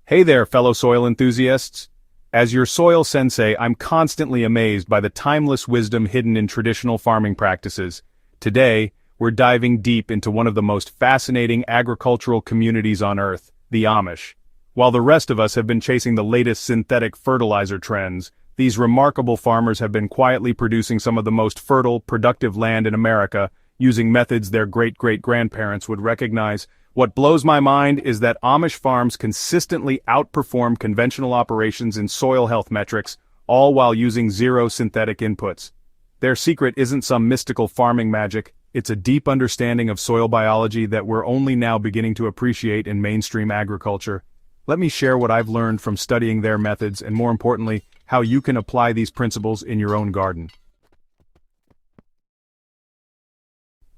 Hey there, fellow soil enthusiasts. As your soil sensei, I'm constantly amazed by the timeless wisdom hidden in traditional farming practices. Today, we're diving deep into one of the most fascinating agricultural communities on Earth, the Amish. While the rest of us have been chasing the latest synthetic fertilizer trends, these remarkable farmers have been quietly producing some of the most fertile, productive land in America, using methods their great-great-grandparents would recognize. What blows my mind is that Amish farms consistently outperform conventional operations in soil health metrics, all while using zero synthetic inputs. Their secret isn't some mystical farming magic, it's a deep understanding of soil biology that we're only now beginning to appreciate in mainstream agriculture. Let me share what I've learned from studying their methods and, more importantly, how you can apply these principles in your own garden.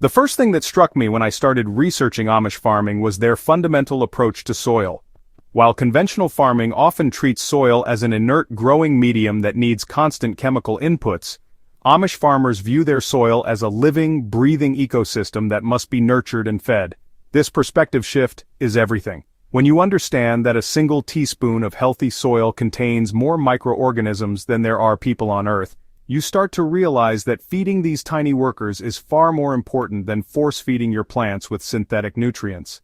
The first thing that struck me when I started researching Amish farming was their fundamental approach to soil. While conventional farming often treats soil as an inert growing medium that needs constant chemical inputs, Amish farmers view their soil as a living, breathing ecosystem that must be nurtured and fed. This perspective shift is everything. When you understand that a single teaspoon of healthy soil contains more microorganisms than there are people on Earth, you start to realize that feeding these tiny workers is far more important than force-feeding your plants with synthetic nutrients.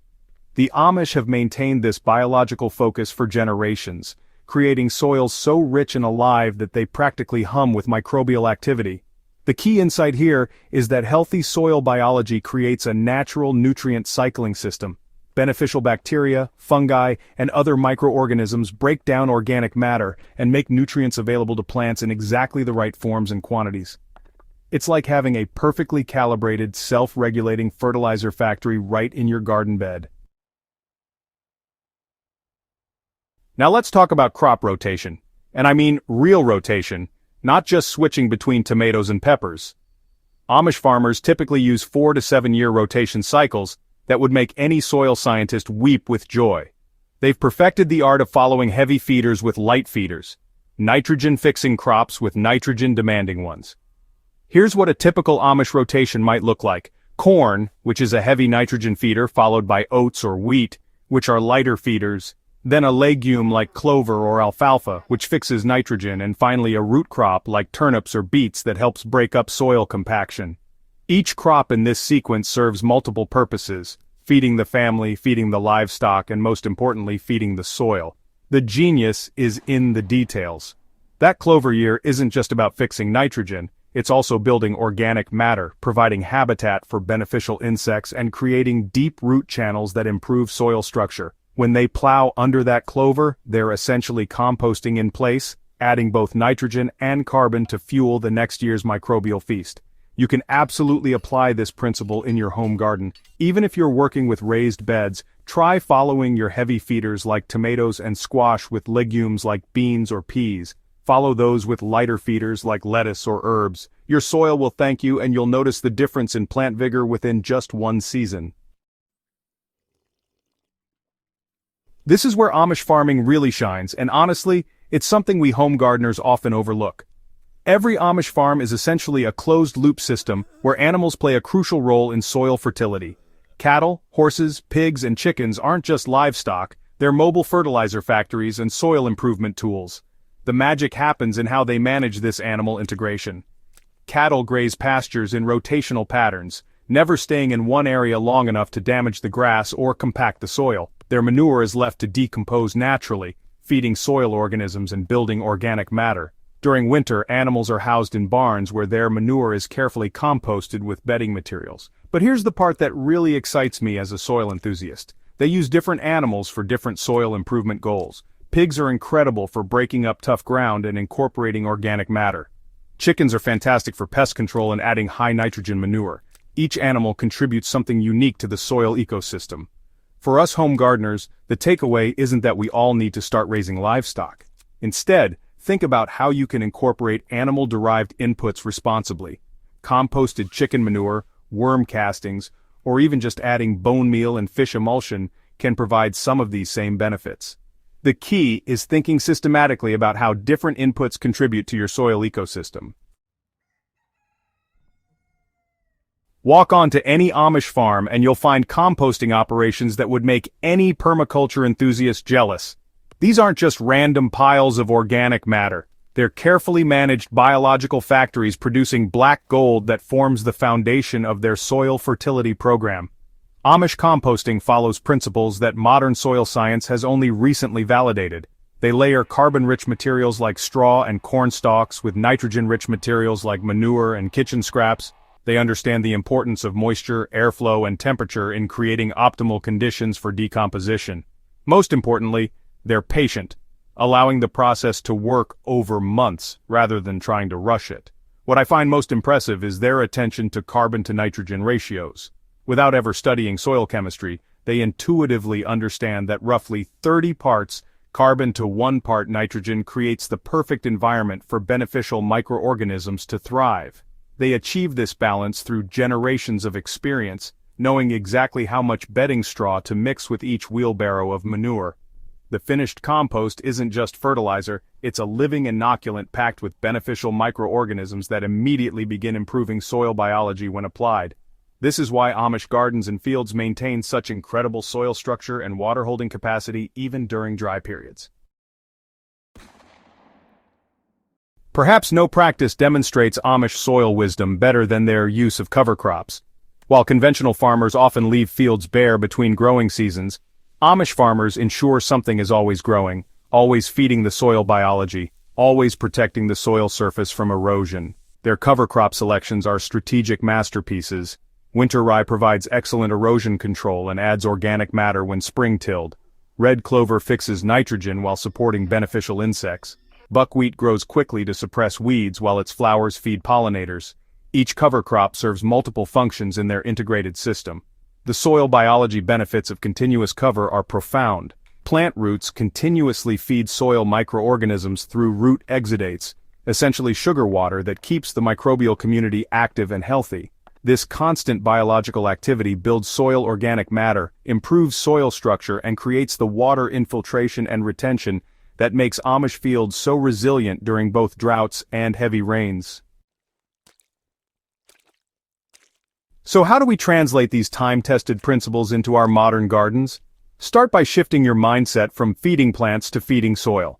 The Amish have maintained this biological focus for generations, creating soils so rich and alive that they practically hum with microbial activity. The key insight here is that healthy soil biology creates a natural nutrient cycling system. Beneficial bacteria, fungi, and other microorganisms break down organic matter and make nutrients available to plants in exactly the right forms and quantities. It's like having a perfectly calibrated, self-regulating fertilizer factory right in your garden bed. Now let's talk about crop rotation. And I mean real rotation, not just switching between tomatoes and peppers. Amish farmers typically use 4 to 7 year rotation cycles that would make any soil scientist weep with joy. They've perfected the art of following heavy feeders with light feeders, nitrogen-fixing crops with nitrogen-demanding ones. Here's what a typical Amish rotation might look like. Corn, which is a heavy nitrogen feeder, followed by oats or wheat, which are lighter feeders, then a legume like clover or alfalfa, which fixes nitrogen, and finally a root crop like turnips or beets that helps break up soil compaction. Each crop in this sequence serves multiple purposes, feeding the family, feeding the livestock, and most importantly, feeding the soil. The genius is in the details. That clover year isn't just about fixing nitrogen, it's also building organic matter, providing habitat for beneficial insects, and creating deep root channels that improve soil structure. When they plow under that clover, they're essentially composting in place, adding both nitrogen and carbon to fuel the next year's microbial feast. You can absolutely apply this principle in your home garden. Even if you're working with raised beds, try following your heavy feeders like tomatoes and squash with legumes like beans or peas. Follow those with lighter feeders like lettuce or herbs. Your soil will thank you, and you'll notice the difference in plant vigor within just one season. This is where Amish farming really shines, and honestly, it's something we home gardeners often overlook. Every Amish farm is essentially a closed-loop system where animals play a crucial role in soil fertility. Cattle, horses, pigs, and chickens aren't just livestock, they're mobile fertilizer factories and soil improvement tools. The magic happens in how they manage this animal integration. Cattle graze pastures in rotational patterns, never staying in one area long enough to damage the grass or compact the soil. Their manure is left to decompose naturally, feeding soil organisms and building organic matter. During winter, animals are housed in barns where their manure is carefully composted with bedding materials. But here's the part that really excites me as a soil enthusiast. They use different animals for different soil improvement goals. Pigs are incredible for breaking up tough ground and incorporating organic matter. Chickens are fantastic for pest control and adding high nitrogen manure. Each animal contributes something unique to the soil ecosystem. For us home gardeners, the takeaway isn't that we all need to start raising livestock. Instead, think about how you can incorporate animal-derived inputs responsibly. Composted chicken manure, worm castings, or even just adding bone meal and fish emulsion can provide some of these same benefits. The key is thinking systematically about how different inputs contribute to your soil ecosystem. Walk onto any Amish farm and you'll find composting operations that would make any permaculture enthusiast jealous. These aren't just random piles of organic matter. They're carefully managed biological factories producing black gold that forms the foundation of their soil fertility program. Amish composting follows principles that modern soil science has only recently validated. They layer carbon-rich materials like straw and corn stalks with nitrogen-rich materials like manure and kitchen scraps. They understand the importance of moisture, airflow, and temperature in creating optimal conditions for decomposition. Most importantly, they're patient, allowing the process to work over months rather than trying to rush it. What I find most impressive is their attention to carbon-to-nitrogen ratios. Without ever studying soil chemistry, they intuitively understand that roughly 30 parts carbon to 1 part nitrogen creates the perfect environment for beneficial microorganisms to thrive. They achieve this balance through generations of experience, knowing exactly how much bedding straw to mix with each wheelbarrow of manure. The finished compost isn't just fertilizer, it's a living inoculant packed with beneficial microorganisms that immediately begin improving soil biology when applied. This is why Amish gardens and fields maintain such incredible soil structure and water-holding capacity even during dry periods. Perhaps no practice demonstrates Amish soil wisdom better than their use of cover crops. While conventional farmers often leave fields bare between growing seasons, Amish farmers ensure something is always growing, always feeding the soil biology, always protecting the soil surface from erosion. Their cover crop selections are strategic masterpieces. Winter rye provides excellent erosion control and adds organic matter when spring-tilled. Red clover fixes nitrogen while supporting beneficial insects. Buckwheat grows quickly to suppress weeds while its flowers feed pollinators. Each cover crop serves multiple functions in their integrated system. The soil biology benefits of continuous cover are profound. Plant roots continuously feed soil microorganisms through root exudates, essentially sugar water that keeps the microbial community active and healthy. This constant biological activity builds soil organic matter, improves soil structure, and creates the water infiltration and retention that makes Amish fields so resilient during both droughts and heavy rains. So how do we translate these time-tested principles into our modern gardens? Start by shifting your mindset from feeding plants to feeding soil.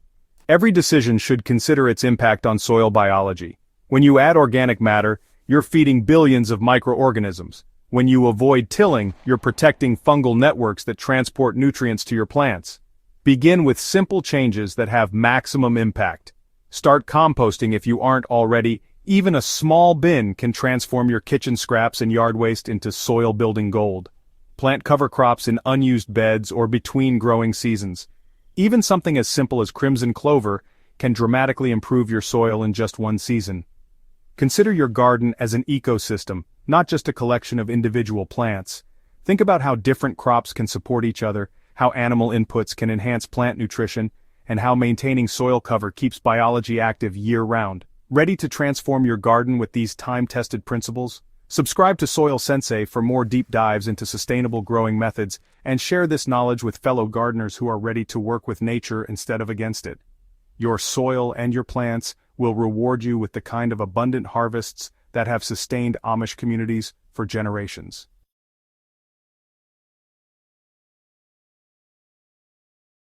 Every decision should consider its impact on soil biology. When you add organic matter, you're feeding billions of microorganisms. When you avoid tilling, you're protecting fungal networks that transport nutrients to your plants. Begin with simple changes that have maximum impact. Start composting if you aren't already. Even a small bin can transform your kitchen scraps and yard waste into soil-building gold. Plant cover crops in unused beds or between growing seasons. Even something as simple as crimson clover can dramatically improve your soil in just one season. Consider your garden as an ecosystem, not just a collection of individual plants. Think about how different crops can support each other, how animal inputs can enhance plant nutrition, and how maintaining soil cover keeps biology active year-round. Ready to transform your garden with these time-tested principles? Subscribe to Soil Sensei for more deep dives into sustainable growing methods, and share this knowledge with fellow gardeners who are ready to work with nature instead of against it. Your soil and your plants will reward you with the kind of abundant harvests that have sustained Amish communities for generations.